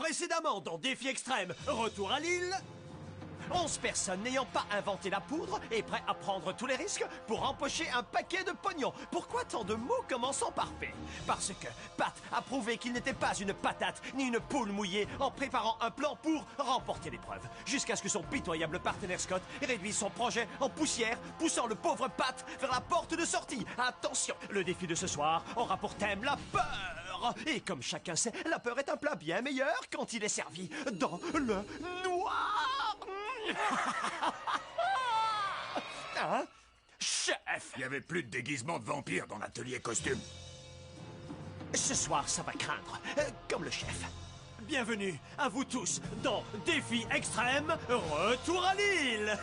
Précédemment dans Défi Extrême, retour à l'île. 11 personnes n'ayant pas inventé la poudre et prêts à prendre tous les risques pour empocher un paquet de pognon. Pourquoi tant de mots commençant par P? Parce que Pat a prouvé qu'il n'était pas une patate ni une poule mouillée en préparant un plan pour remporter l'épreuve. Jusqu'à ce que son pitoyable partenaire Scott réduise son projet en poussière, poussant le pauvre Pat vers la porte de sortie. Attention, le défi de ce soir aura pour thème la peur. Et comme chacun sait, la peur est un plat bien meilleur quand il est servi dans le noir. Hein? Chef! Il n'y avait plus de déguisement de vampire dans l'atelier costume. Ce soir, ça va craindre, comme le chef. Bienvenue à vous tous dans Défi Extrême, retour à l'île.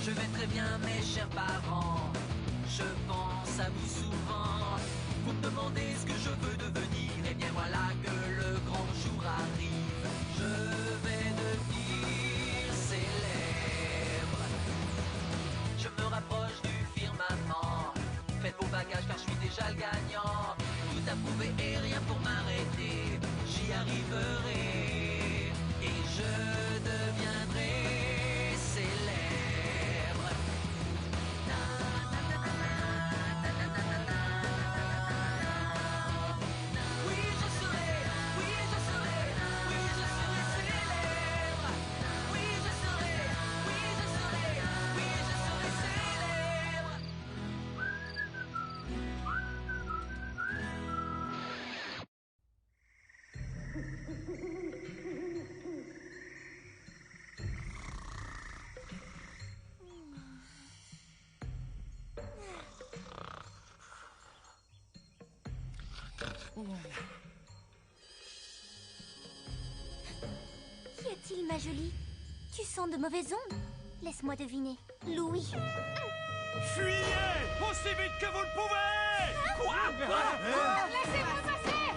Je vais très bien, mes chers parents. Je pense à vous souvent. Vous me demandez ce que je veux devenir. Et bien voilà que le grand jour arrive. Je vais devenir célèbre. Je me rapproche du firmament. Faites vos bagages car je suis déjà le gagnant. Tout à prouver et rien pour m'arrêter. J'y arriverai. Et je deviendrai célèbre. Qu'y a-t-il, ma jolie? Tu sens de mauvaises ondes? Laisse-moi deviner. Louis. Fuyez aussi vite que vous le pouvez. Quoi? Laissez-moi passer!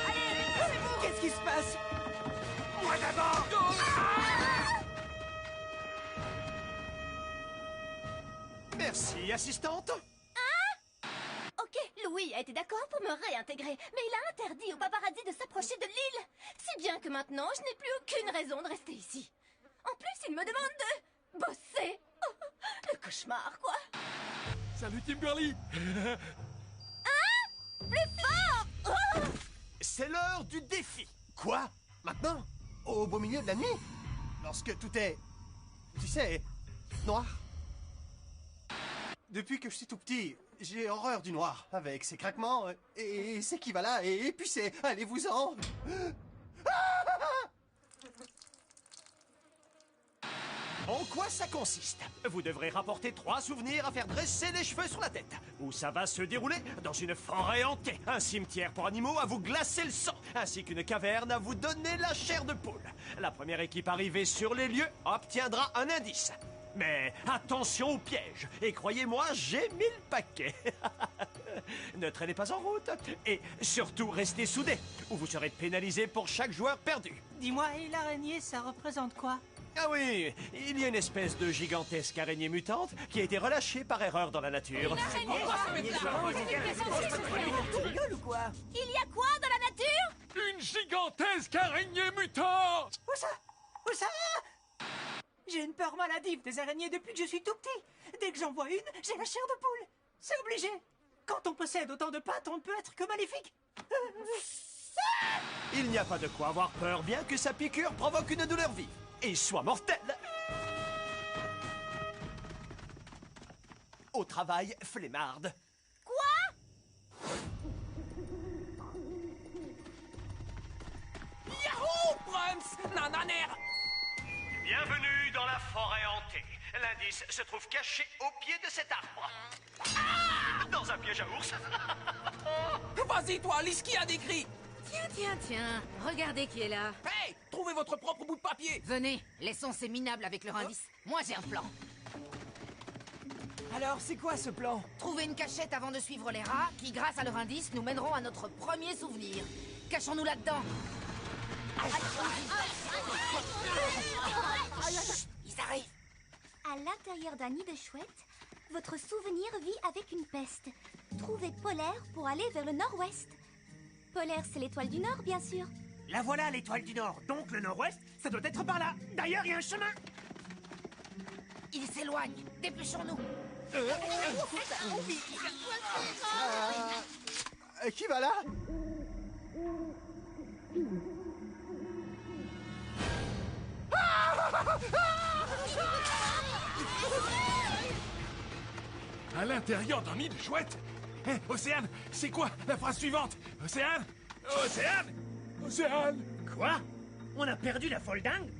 Allez, laissez-vous! Qu'est-ce qui se passe? Moi d'abord! Merci, assistante. Ok, Louis a été d'accord pour me réintégrer, mais il a interdit aux paparazzi de s'approcher de l'île. Si bien que maintenant, je n'ai plus aucune raison de rester ici. En plus, il me demande de bosser. Oh, le cauchemar, quoi. Salut Kimberly. Plus fort! Oh! C'est l'heure du défi. Quoi? Maintenant? Au beau milieu de la nuit? Lorsque tout est... tu sais, noir? Depuis que je suis tout petit, j'ai horreur du noir, avec ses craquements, et c'est qui va là, et puis c'est... allez-vous-en! En quoi ça consiste? Vous devrez rapporter 3 souvenirs à faire dresser les cheveux sur la tête. Où ça va se dérouler? Dans une forêt hantée, un cimetière pour animaux à vous glacer le sang, ainsi qu'une caverne à vous donner la chair de poule. La première équipe arrivée sur les lieux obtiendra un indice. Mais attention aux pièges, et croyez-moi, j'ai 1000 paquets. Ne traînez pas en route, et surtout restez soudés, ou vous serez pénalisé pour chaque joueur perdu. Dis-moi, et l'araignée, ça représente quoi? Ah oui, il y a une espèce de gigantesque araignée mutante qui a été relâchée par erreur dans la nature. Tu rigoles ou quoi? Il y a quoi dans la nature? Une gigantesque araignée mutante! Où ça? Où ça? J'ai une peur maladive des araignées depuis que je suis tout petit. Dès que j'en vois une, j'ai la chair de poule. C'est obligé. Quand on possède autant de pattes, on ne peut être que maléfique. Il n'y a pas de quoi avoir peur, bien que sa piqûre provoque une douleur vive et soit mortelle. Au travail, flemmarde. Quoi? Yahoo, Brums! Nananer! Bienvenue dans la forêt hantée. L'indice se trouve caché au pied de cet arbre. Dans un piège à ours. Vas-y, toi, lis ce qu'il y a d'écrit. Tiens, regardez qui est là. Hey, trouvez votre propre bout de papier. Venez, laissons ces minables avec leur indice. Moi, j'ai un plan. Alors, c'est quoi ce plan? Trouver une cachette avant de suivre les rats, qui, grâce à leur indice, nous mèneront à notre premier souvenir. Cachons-nous là-dedans. Ils arrivent. À l'intérieur d'un nid de chouette, Votre souvenir vit avec une peste. Trouvez Polaire pour aller vers le nord-ouest. Polaire, c'est l'étoile du Nord, bien sûr. La voilà, l'étoile du Nord. Donc le nord-ouest, ça doit être par là. D'ailleurs, il y a un chemin. Il s'éloigne. Dépêchons-nous. Qui va là? À l'intérieur d'un nid de chouette. Océane, c'est quoi la phrase suivante? Océane? Océane? Océane? Quoi? On a perdu la folle dingue?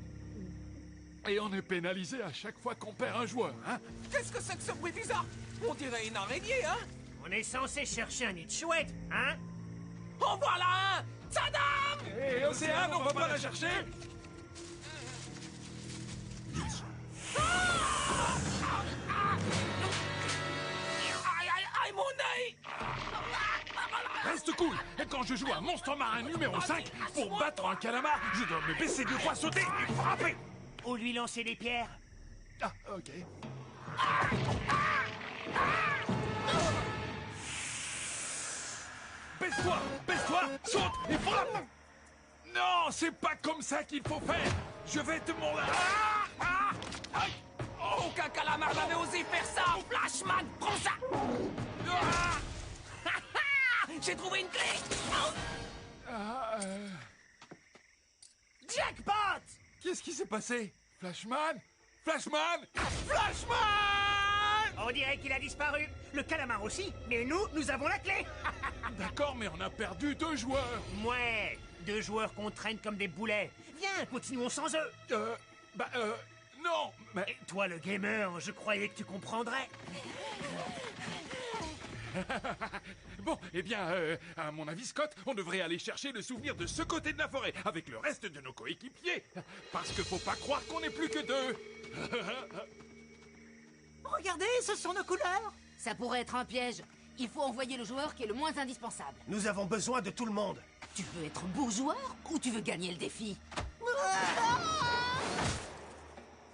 Et on est pénalisé à chaque fois qu'on perd un joueur, hein? Qu'est-ce que c'est que ce bruit bizarre? On dirait une araignée, hein? On est censé chercher un nid de chouette, hein? En voilà un! Tadam! Et Océane, on va pas la chercher? Aïe, aïe, aïe, mon œil! Reste cool. Et quand je joue un monstre marin numéro 5, pour battre un calamar, je dois me baisser deux fois, sauter et frapper. Ou lui lancer des pierres. Ah, ok. Baisse-toi, saute et frappe. Non, c'est pas comme ça qu'il faut faire. Je vais te montrer. Aucun calamar n'avait osé faire ça! Flashman, prends ça! J'ai trouvé une clé! Jackpot! Qu'est-ce qui s'est passé? Flashman? Flashman? Flashman! On dirait qu'il a disparu. Le calamar aussi, mais nous avons la clé. D'accord, mais on a perdu 2 joueurs. Ouais, 2 joueurs qu'on traîne comme des boulets. Viens, continuons sans eux. Non, mais... Et toi, le gamer, je croyais que tu comprendrais. Bon, eh bien, à mon avis, Scott, on devrait aller chercher le souvenir de ce côté de la forêt, avec le reste de nos coéquipiers. Parce que faut pas croire qu'on n'est plus que 2. Regardez, ce sont nos couleurs. Ça pourrait être un piège. Il faut envoyer le joueur qui est le moins indispensable. Nous avons besoin de tout le monde. Tu veux être beau joueur ou tu veux gagner le défi?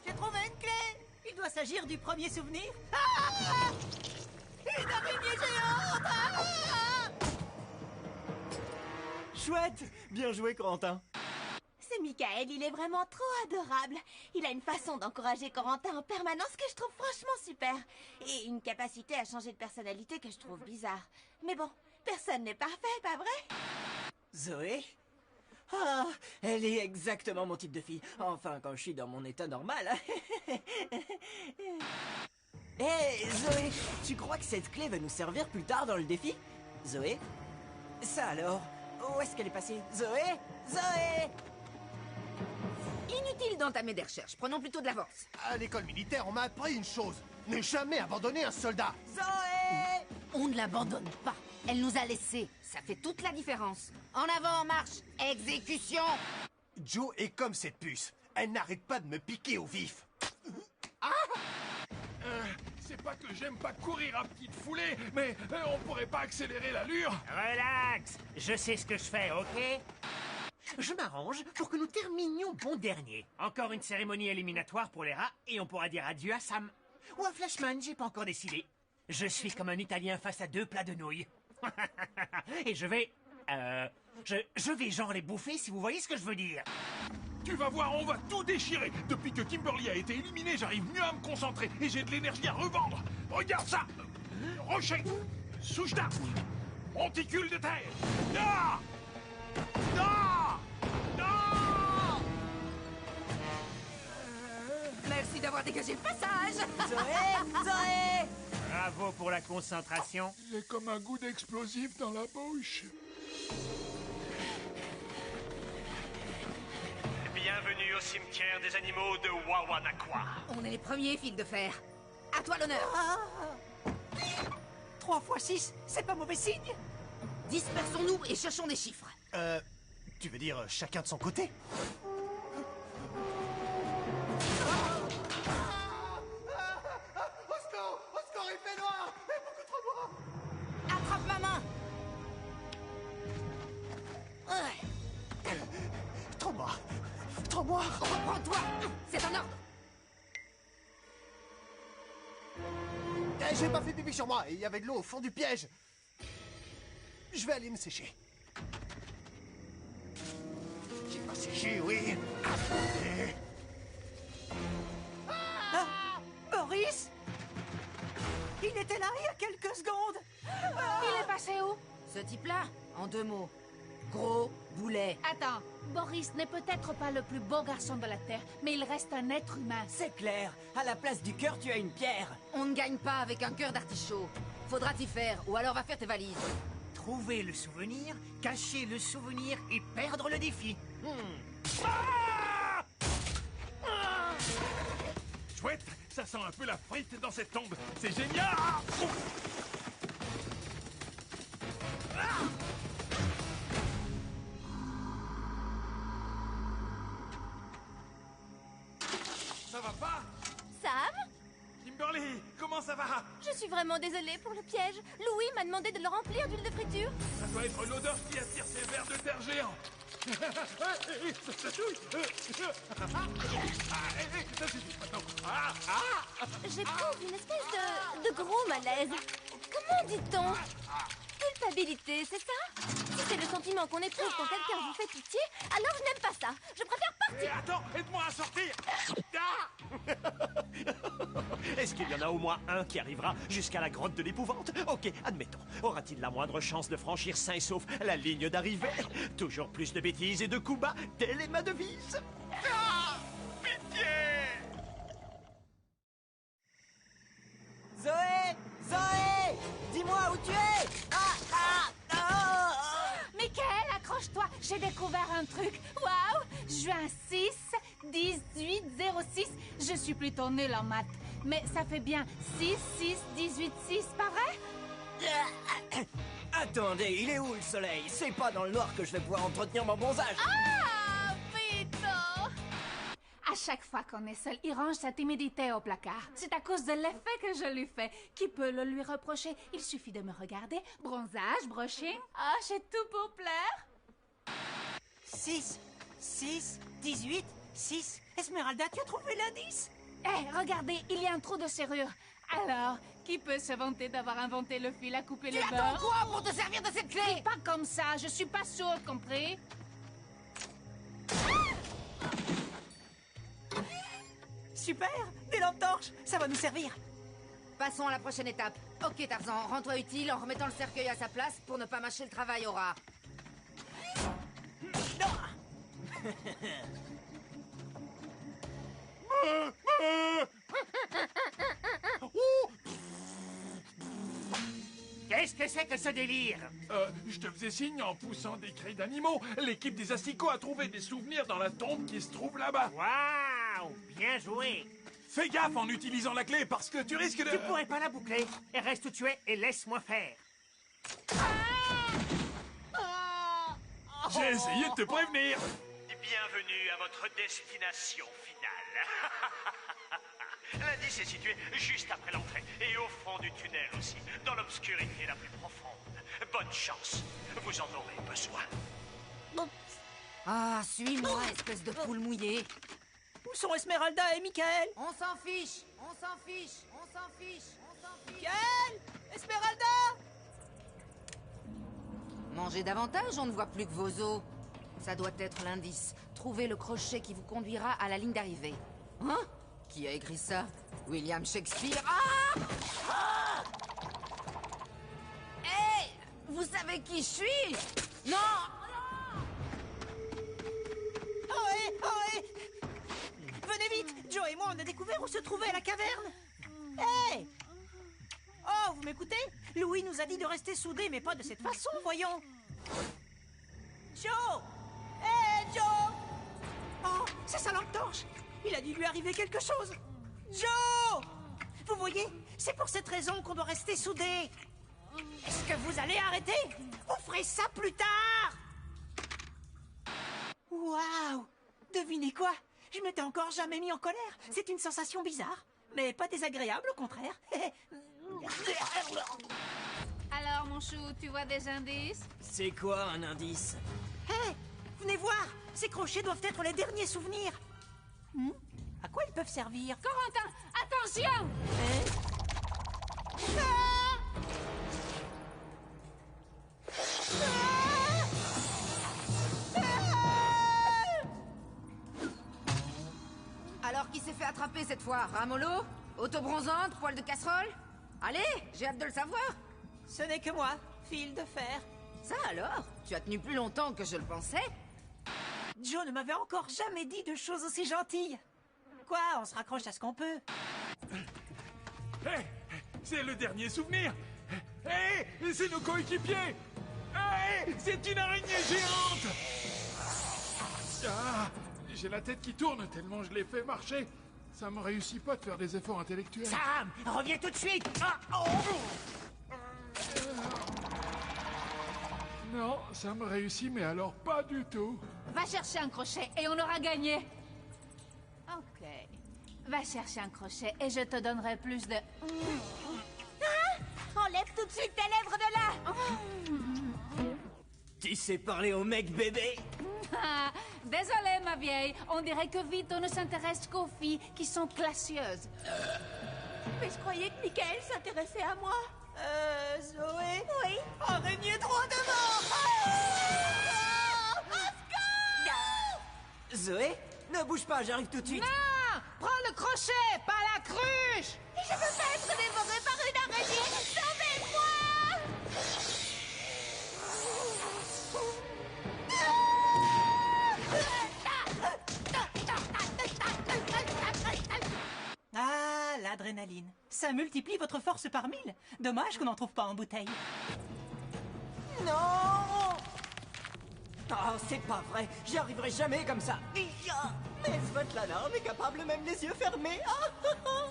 J'ai trouvé une clé. Il doit s'agir du premier souvenir. Une araignée géante. Chouette. Bien joué, Corentin. C'est Michael, il est vraiment trop adorable. Il a une façon d'encourager Corentin en permanence que je trouve franchement super. Et une capacité à changer de personnalité que je trouve bizarre. Mais bon, personne n'est parfait, pas vrai? Zoé? Ah, elle est exactement mon type de fille. Enfin, quand je suis dans mon état normal. Hé, Zoé, tu crois que cette clé va nous servir plus tard dans le défi? Zoé? Ça alors? Où est-ce qu'elle est passée? Zoé? Zoé? Inutile d'entamer des recherches. Prenons plutôt de l'avance. À l'école militaire, on m'a appris une chose. Ne jamais abandonner un soldat. Zoé! On ne l'abandonne pas. Elle nous a laissés. Ça fait toute la différence. En avant, en marche. Exécution! Joe est comme cette puce. Elle n'arrête pas de me piquer au vif. C'est pas que j'aime pas courir à petite foulée, mais on pourrait pas accélérer l'allure? Relax, je sais ce que je fais, ok? Je m'arrange pour que nous terminions bon dernier. Encore une cérémonie éliminatoire pour les rats et on pourra dire adieu à Sam. Ou à Flashman, j'ai pas encore décidé. Je suis comme un Italien face à 2 plats de nouilles. Et je vais... Je vais genre les bouffer si vous voyez ce que je veux dire. Tu vas voir, on va tout déchirer. Depuis que Kimberly a été éliminée, j'arrive mieux à me concentrer et j'ai de l'énergie à revendre. Regarde ça! Rocher! Souche d'arbre! Monticule de terre! Ah! Ah! Ah! Merci d'avoir dégagé le passage. Zoé! Zoé! Bravo pour la concentration. J'ai comme un goût d'explosif dans la bouche. Bienvenue au cimetière des animaux de Wawanakwa. On est les premiers, fil de fer. À toi l'honneur. 3 x 6, c'est pas mauvais signe. Dispersons-nous et cherchons des chiffres. Tu veux dire chacun de son côté? Au score, il fait noir! Il fait beaucoup trop noir! Attrape ma main. Ouais. Trop noir! Trop noir! Reprends-toi. C'est un ordre. J'ai pas fait pipi sur moi, et il y avait de l'eau au fond du piège. Je vais aller me sécher. J'ai pas séché, oui. Boris? Il était là il y a quelques secondes. Il est passé où? Ce type-là, en 2 mots. Gros boulet. Attends, Boris n'est peut-être pas le plus beau garçon de la Terre, mais il reste un être humain. C'est clair. À la place du cœur, tu as une pierre. On ne gagne pas avec un cœur d'artichaut. Faudra t'y faire, ou alors va faire tes valises. Trouver le souvenir, cacher le souvenir et perdre le défi. Chouette, ça sent un peu la frite dans cette tombe. C'est génial. Ça va pas? Sam? Kimberly, comment ça va? Je suis vraiment désolée pour le piège. Louis m'a demandé de le remplir d'huile de friture. Ça doit être l'odeur qui attire ces vers de terre géants. J'éprouve une espèce de gros malaise. Comment dit-on? Culpabilité, c'est ça? Si c'est le sentiment qu'on éprouve quand quelqu'un vous fait pitié, alors je n'aime pas ça. Je préfère partir. Attends, aide-moi à sortir. Est-ce qu'il y en a au moins un qui arrivera jusqu'à la grotte de l'épouvante? Ok, admettons. Aura-t-il la moindre chance de franchir sain et sauf la ligne d'arrivée? Toujours plus de bêtises et de coups bas, telle est ma devise. Pitié! Zoé! Zoé! Dis-moi où tu es! Michael, accroche-toi, j'ai découvert un truc. Waouh! Juin 6, 18, 06. Je suis plutôt nulle en maths. Mais ça fait bien 6, 6, 18, 6, pas vrai? Attendez, il est où le soleil? C'est pas dans le noir que je vais pouvoir entretenir mon bronzage. Ah, Vito! À chaque fois qu'on est seul, il range sa timidité au placard. C'est à cause de l'effet que je lui fais. Qui peut le lui reprocher? Il suffit de me regarder. Bronzage, brushing. Ah, j'ai tout pour plaire. 6, 6, 18, 6. Esmeralda, tu as trouvé l'indice? Hé, regardez, il y a un trou de serrure. Alors, qui peut se vanter d'avoir inventé le fil à couper les Tu bords? attends quoi pour te servir de cette clé? Pas comme ça, je suis pas sourde, compris? Super! Des lampes torches! Ça va nous servir! Passons à la prochaine étape. Ok, Tarzan, rends-toi utile en remettant le cercueil à sa place pour ne pas mâcher le travail au rat. Qu'est-ce que c'est que ce délire? Je te faisais signe en poussant des cris d'animaux. L'équipe des asticots a trouvé des souvenirs dans la tombe qui se trouve là-bas. Waouh! Bien joué! Fais gaffe en utilisant la clé parce que tu risques de... Tu pourrais pas la boucler. Et reste où tu es et laisse-moi faire. J'ai essayé de te prévenir. Bienvenue à votre destination finale. L'indice est situé juste après l'entrée et au fond du tunnel aussi, dans l'obscurité la plus profonde. Bonne chance, vous en aurez besoin. Ah, suis-moi, espèce de poule mouillée. Où sont Esmeralda et Michael? On s'en fiche, on s'en fiche, on s'en fiche, on s'en fiche. Michael! Esmeralda! Mangez davantage, on ne voit plus que vos os. Ça doit être l'indice. Trouvez le crochet qui vous conduira à la ligne d'arrivée. Hein? Qui a écrit ça? William Shakespeare? Ah! Hé! Vous savez qui je suis? Non! Ohé! Ohé! Venez vite! Joe et moi, on a découvert où se trouvait la caverne! Hé! Oh, vous m'écoutez? Louis nous a dit de rester soudés, mais pas de cette façon, voyons! Joe! Hé, Joe! Oh, c'est sa lampe torche! Il a dû lui arriver quelque chose! Joe! Vous voyez? C'est pour cette raison qu'on doit rester soudés! Est-ce que vous allez arrêter? Vous ferez ça plus tard! Waouh! Devinez quoi? Je m'étais encore jamais mis en colère. C'est une sensation bizarre, mais pas désagréable, au contraire. Alors, mon chou, tu vois des indices? C'est quoi un indice? Hé! Venez voir! Ces crochets doivent être les derniers souvenirs. À quoi ils peuvent servir? Corentin, attention! Alors, qui s'est fait attraper cette fois? Ramolo? Auto-bronzante? Poil de casserole? Allez, j'ai hâte de le savoir. Ce n'est que moi, fil de fer. Ça alors? Tu as tenu plus longtemps que je le pensais? Joe ne m'avait encore jamais dit de choses aussi gentilles. Quoi, on se raccroche à ce qu'on peut. Hé, c'est le dernier souvenir. Hé, c'est nos coéquipiers. Hé, c'est une araignée géante. Ah, j'ai la tête qui tourne tellement je l'ai fait marcher. Ça me réussit pas de faire des efforts intellectuels. Sam, reviens tout de suite. Ah, oh. Non, ça me réussit, mais alors pas du tout. Va chercher un crochet et on aura gagné. Ok. Va chercher un crochet et je te donnerai plus de... Enlève tout de suite tes lèvres de là. Qui sait parler au mec bébé? Ah, désolée, ma vieille. On dirait que Vito ne s'intéresse qu'aux filles qui sont classieuses. Mais je croyais que Michael s'intéressait à moi. Zoé? Oui. Araignée droit devant! Zoé, ne bouge pas, j'arrive tout de suite. Non! Prends le crochet, pas la cruche! Et je veux pas être dévorée par une araignée. Sauvez-moi! Ah, l'adrénaline. Ça multiplie votre force par 1000. Dommage qu'on n'en trouve pas en bouteille. Non! Oh, c'est pas vrai, j'y arriverai jamais comme ça. Mais Svetlana en est capable même les yeux fermés. Non!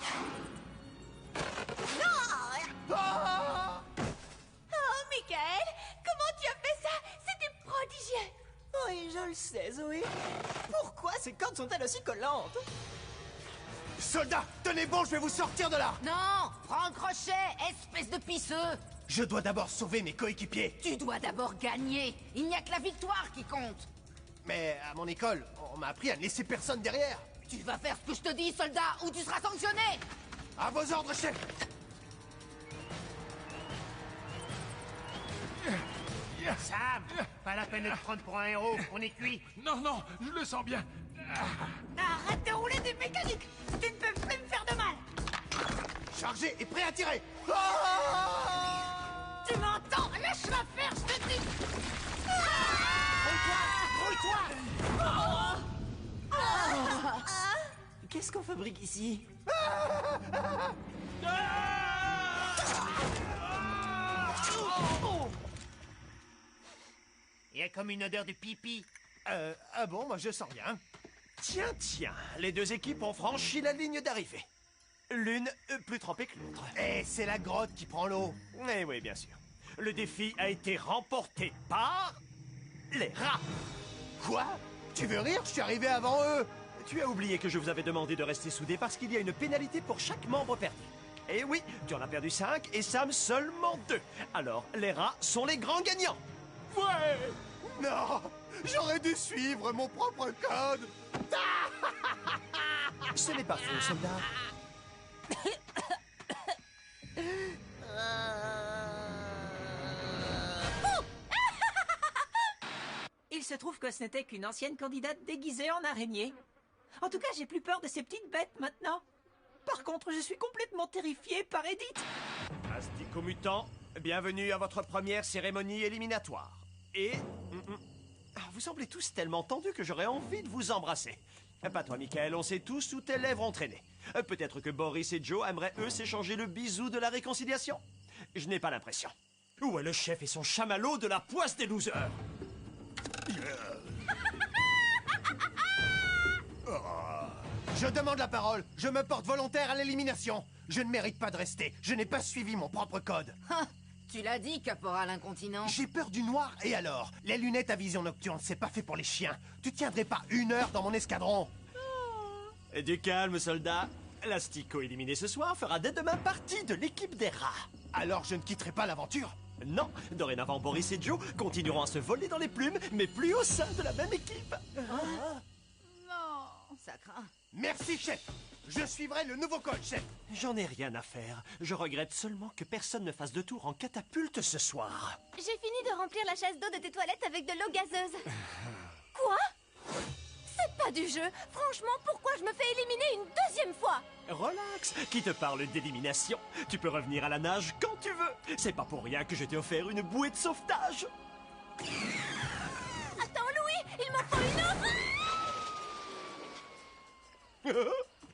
Ah! Oh, Michael, comment tu as fait ça? C'était prodigieux. Oui, je le sais, Zoé. Pourquoi ces cordes sont-elles aussi collantes? Soldats, tenez bon, je vais vous sortir de là. Non! Prends le crochet, espèce de pisseux! Je dois d'abord sauver mes coéquipiers. Tu dois d'abord gagner. Il n'y a que la victoire qui compte. Mais à mon école, on m'a appris à ne laisser personne derrière. Tu vas faire ce que je te dis, soldat, ou tu seras sanctionné! À vos ordres, chef. Sam, pas la peine de te prendre pour un héros. On est cuit. Non, non, je le sens bien. Arrête de rouler des mécaniques! Tu ne peux plus me faire de mal! Chargé et prêt à tirer. Ah! Tu m'entends? Laisse-moi faire, je te dis! Qu'est-ce qu'on fabrique ici? Il y a comme une odeur de pipi. Ah bon, moi je sens rien. Tiens, tiens, les deux équipes ont franchi la ligne d'arrivée. L'une plus trempée que l'autre. Et c'est la grotte qui prend l'eau. Eh oui, bien sûr. Le défi a été remporté par... les rats. Quoi? Tu veux rire? Je suis arrivé avant eux. Tu as oublié que je vous avais demandé de rester soudés parce qu'il y a une pénalité pour chaque membre perdu. Eh oui, tu en as perdu 5 et Sam seulement 2. Alors, les rats sont les grands gagnants. Ouais! Non! J'aurais dû suivre mon propre code. Ce n'est pas faux, soldat. Il se trouve que ce n'était qu'une ancienne candidate déguisée en araignée. En tout cas, j'ai plus peur de ces petites bêtes maintenant. Par contre, je suis complètement terrifié par Edith. Astico-mutants, bienvenue à votre première cérémonie éliminatoire. Et... vous semblez tous tellement tendus que j'aurais envie de vous embrasser. Pas toi, Michael, on sait tous où tes lèvres ont traîné. Peut-être que Boris et Joe aimeraient, eux, s'échanger le bisou de la réconciliation. Je n'ai pas l'impression. Où est le chef et son chamallow de la poisse des losers? Je demande la parole. Je me porte volontaire à l'élimination. Je ne mérite pas de rester. Je n'ai pas suivi mon propre code. Ah, tu l'as dit, caporal incontinent. J'ai peur du noir, et alors? Les lunettes à vision nocturne, c'est pas fait pour les chiens. Tu tiendrais pas 1 heure dans mon escadron? Et du calme, soldat. L'Astico éliminé ce soir fera dès demain partie de l'équipe des rats. Alors je ne quitterai pas l'aventure? Non, dorénavant Boris et Joe continueront à se voler dans les plumes, mais plus au sein de la même équipe. Non. Ça craint. Merci, chef. Je suivrai le nouveau code, chef. J'en ai rien à faire. Je regrette seulement que personne ne fasse de tour en catapulte ce soir. J'ai fini de remplir la chasse d'eau de tes toilettes avec de l'eau gazeuse. Quoi? C'est pas du jeu. Franchement, pourquoi je me fais éliminer une deuxième fois? Relax, qui te parle d'élimination? Tu peux revenir à la nage quand tu veux. C'est pas pour rien que je t'ai offert une bouée de sauvetage. Attends, Louis, il m'en faut une autre.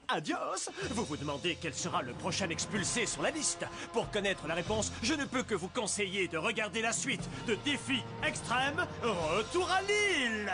Adios! Vous vous demandez quel sera le prochain expulsé sur la liste. Pour connaître la réponse, je ne peux que vous conseiller de regarder la suite de Défi Extrême Retour à l'île.